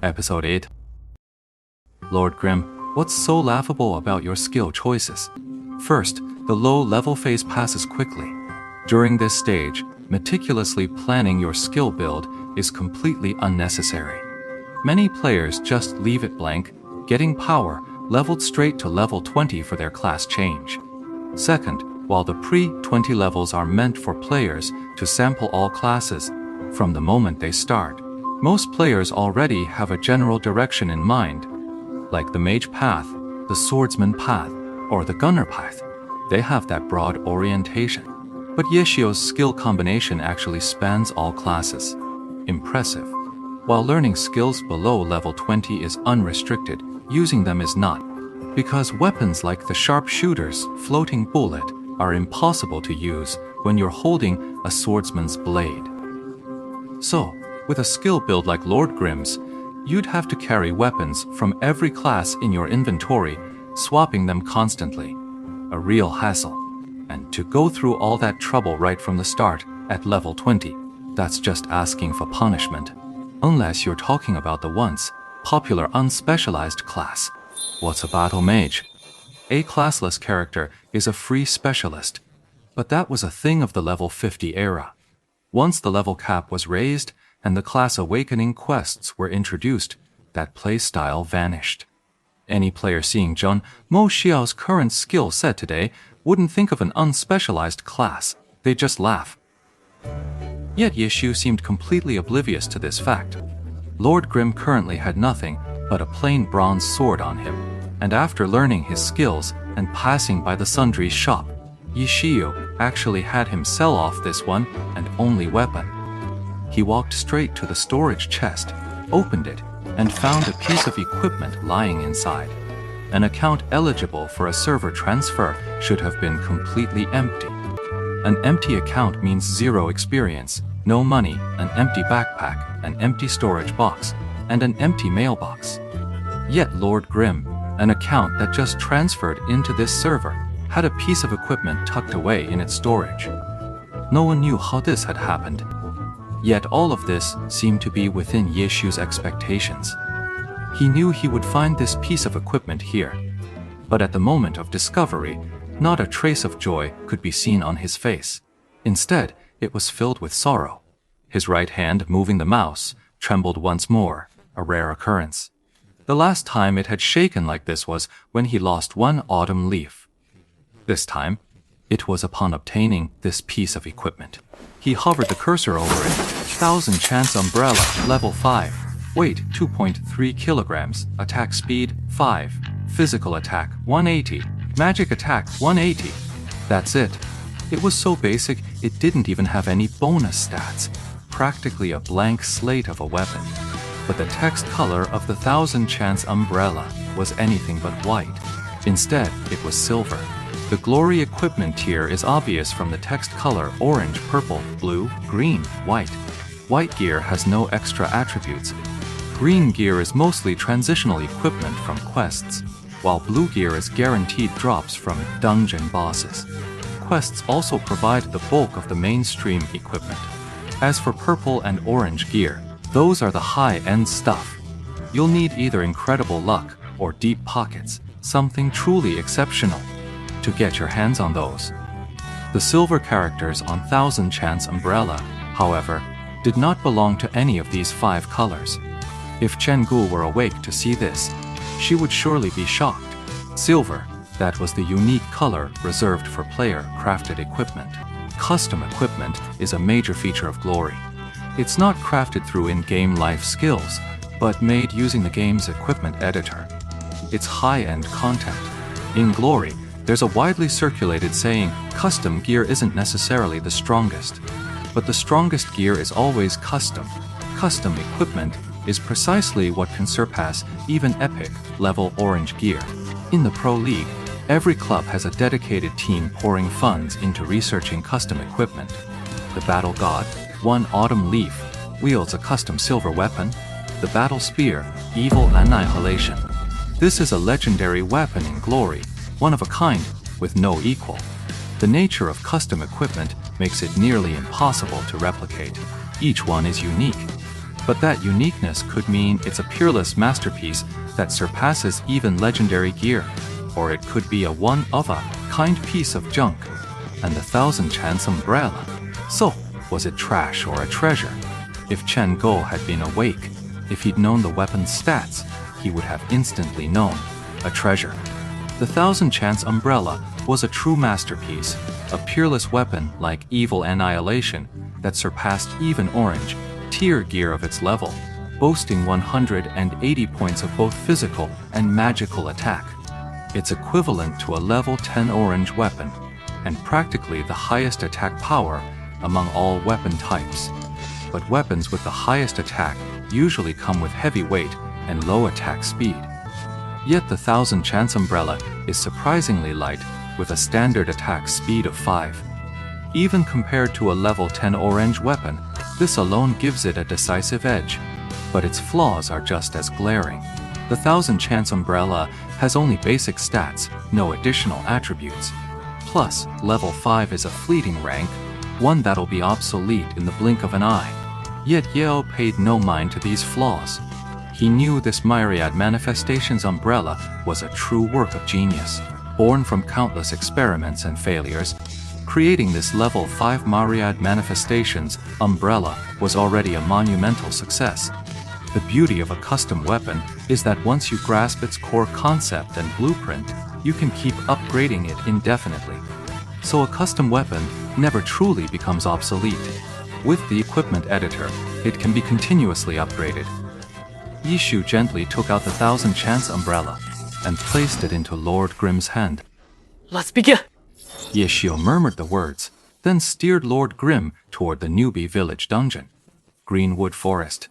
Episode 8. Lord Grim, what's so laughable about your skill choices? First, the low-level phase passes quickly. During this stage, meticulously planning your skill build is completely unnecessary. Many players just leave it blank, getting power leveled straight to level 20 for their class change. Second, while the pre-20 levels are meant for players to sample all classes from the moment they start, most players already have a general direction in mind, like the mage path, the swordsman path, or the gunner path. They have that broad orientation. But Yeshio's skill combination actually spans all classes. Impressive. While learning skills below level 20 is unrestricted, using them is not, because weapons like the sharpshooter's floating bullet are impossible to use when you're holding a swordsman's blade. So, with a skill build like Lord Grim's, you'd have to carry weapons from every class in your inventory, swapping them constantly. A real hassle. And to go through all that trouble right from the start at level 20, that's just asking for punishment. Unless you're talking about the once popular unspecialized class. What's a battle mage? A classless character is a free specialist, but that was a thing of the level 50 era. Once the level cap was raised and the class awakening quests were introduced, that playstyle vanished. Any player seeing Zheng Mo Xiao's current skill set today wouldn't think of an unspecialized class, they'd just laugh. Yet Yeshu seemed completely oblivious to this fact. Lord Grim currently had nothing but a plain bronze sword on him, and after learning his skills and passing by the sundry shop, Yeshiu actually had him sell off this one and only weapon. He walked straight to the storage chest, opened it, and found a piece of equipment lying inside. An account eligible for a server transfer should have been completely empty. An empty account means zero experience, no money, an empty backpack, an empty storage box, and an empty mailbox. Yet Lord Grim, an account that just transferred into this server, had a piece of equipment tucked away in its storage. No one knew how this had happened. Yet all of this seemed to be within Yeshu's expectations. He knew he would find this piece of equipment here. But at the moment of discovery, not a trace of joy could be seen on his face. Instead, it was filled with sorrow. His right hand, moving the mouse, trembled once more, a rare occurrence. The last time it had shaken like this was when he lost one autumn leaf. This time, it was upon obtaining this piece of equipment. He hovered the cursor over it. 1000 Chance Umbrella, level 5. Weight 2.3 kilograms. Attack speed 5. Physical attack 180. Magic attack 180. That's it. It was so basic it didn't even have any bonus stats. Practically a blank slate of a weapon. But the text color of the 1000 Chance Umbrella was anything but white. Instead, it was silver. The glory equipment tier is obvious from the text color orange, purple, blue, green, white. White gear has no extra attributes. Green gear is mostly transitional equipment from quests, while blue gear is guaranteed drops from dungeon bosses. Quests also provide the bulk of the mainstream equipment. As for purple and orange gear, those are the high-end stuff. You'll need either incredible luck or deep pockets, something truly exceptional, to get your hands on those. The silver characters on 1000 Chance Umbrella, however, did not belong to any of these 5 colors. If Chen Gu were awake to see this, she would surely be shocked. Silver, that was the unique color reserved for player-crafted equipment. Custom equipment is a major feature of Glory. It's not crafted through in-game life skills, but made using the game's equipment editor. It's high-end content. In Glory, there's a widely circulated saying, custom gear isn't necessarily the strongest, but the strongest gear is always custom. Custom equipment is precisely what can surpass even epic level orange gear. In the Pro League, every club has a dedicated team pouring funds into researching custom equipment. The Battle God, one autumn leaf, wields a custom silver weapon, the Battle Spear, Evil Annihilation. This is a legendary weapon in Glory, one of a kind, with no equal. The nature of custom equipment makes it nearly impossible to replicate. Each one is unique. But that uniqueness could mean it's a peerless masterpiece that surpasses even legendary gear, or it could be a one-of-a-kind piece of junk. And the Thousand Chance umbrella. So, was it trash or a treasure? If Chen Go had been awake, if he'd known the weapon's stats, he would have instantly known. A treasure. The Thousand Chance umbrella was a true masterpiece, a peerless weapon like Evil Annihilation that surpassed even Orange tier gear of its level, boasting 180 points of both physical and magical attack. It's equivalent to a level 10 Orange weapon, and practically the highest attack power among all weapon types. But weapons with the highest attack usually come with heavy weight and low attack speed. Yet the Thousand Chance umbrella is surprisingly light with a standard attack speed of 5. Even compared to a level 10 Orange weapon, this alone gives it a decisive edge, but its flaws are just as glaring. The Thousand Chance umbrella has only basic stats, no additional attributes. Plus, level 5 is a fleeting rank, one that'll be obsolete in the blink of an eye. Yet Yeo paid no mind to these flaws. He knew this Myriad Manifestations umbrella was a true work of genius, born from countless experiments and failures. Creating this level 5 Myriad Manifestations umbrella was already a monumental success. The beauty of a custom weapon is that once you grasp its core concept and blueprint, you can keep upgrading it indefinitely. So a custom weapon never truly becomes obsolete. With the equipment editor, it can be continuously upgraded. Yishu gently took out the Thousand Chance umbrella and placed it into Lord Grimm's hand. Let's begin! Yishio murmured the words, then steered Lord Grimm toward the newbie village dungeon, Greenwood Forest.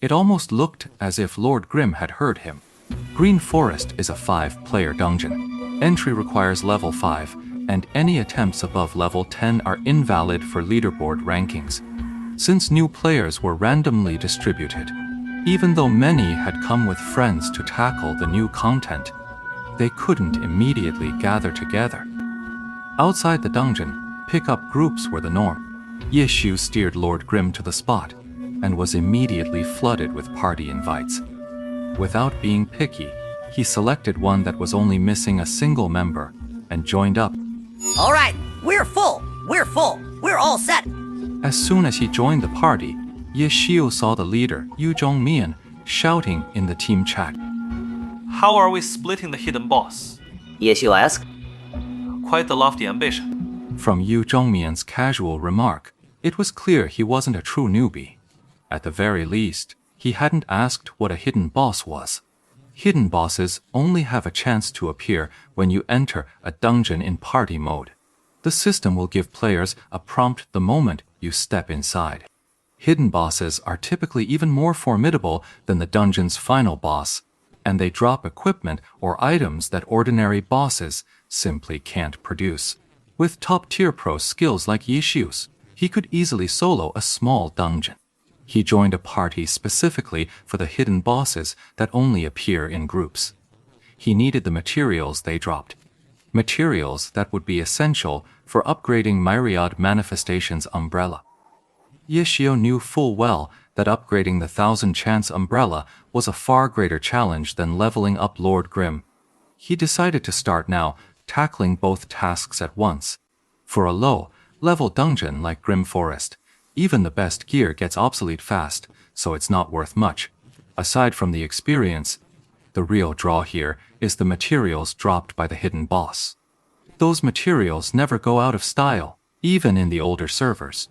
It almost looked as if Lord Grimm had heard him. Green Forest is a 5-player dungeon. Entry requires level 5, and any attempts above level 10 are invalid for leaderboard rankings. Since new players were randomly distributed, even though many had come with friends to tackle the new content, they couldn't immediately gather together. Outside the dungeon, pick-up groups were the norm. Yishu steered Lord Grimm to the spot, and was immediately flooded with party invites. Without being picky, he selected one that was only missing a single member, and joined up. All right, we're full, we're all set. As soon as he joined the party, Yishio saw the leader, Yu Zhongmian, shouting in the team chat. How are we splitting the hidden boss? Yishu asked. Quite the lofty ambition. From Yu Zhongmian's casual remark, it was clear he wasn't a true newbie. At the very least, he hadn't asked what a hidden boss was. Hidden bosses only have a chance to appear when you enter a dungeon in party mode. The system will give players a prompt the moment you step inside. Hidden bosses are typically even more formidable than the dungeon's final boss, and they drop equipment or items that ordinary bosses simply can't produce. With top-tier pro skills like Yishu's, he could easily solo a small dungeon. He joined a party specifically for the hidden bosses that only appear in groups. He needed the materials they dropped, materials that would be essential for upgrading Myriad Manifestations umbrella. Yishio knew full well that upgrading the Thousand Chance umbrella was a far greater challenge than leveling up Lord Grimm. He decided to start now, tackling both tasks at once. For a low-level dungeon like Grim Forest, even the best gear gets obsolete fast, so it's not worth much. Aside from the experience, the real draw here is the materials dropped by the hidden boss. Those materials never go out of style, even in the older servers.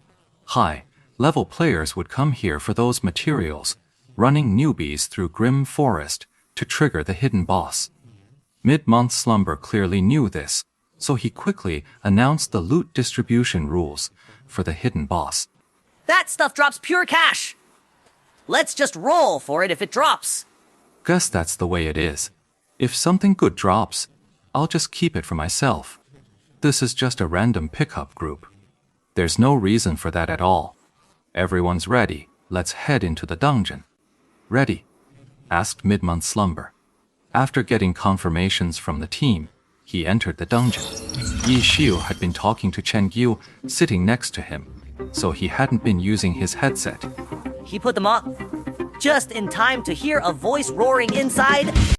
High-level players would come here for those materials, running newbies through Grim Forest to trigger the hidden boss. Mid-month Slumber clearly knew this, so he quickly announced the loot distribution rules for the hidden boss. That stuff drops pure cash. Let's just roll for it if it drops. Guess that's the way it is. If something good drops, I'll just keep it for myself. This is just a random pickup group. There's no reason for that at all. Everyone's ready. Let's head into the dungeon. Ready? Asked Mid-month Slumber. After getting confirmations from the team, he entered the dungeon. Yi Xiu had been talking to Chen Yu sitting next to him, so he hadn't been using his headset. He put them on. just in time to hear a voice roaring inside.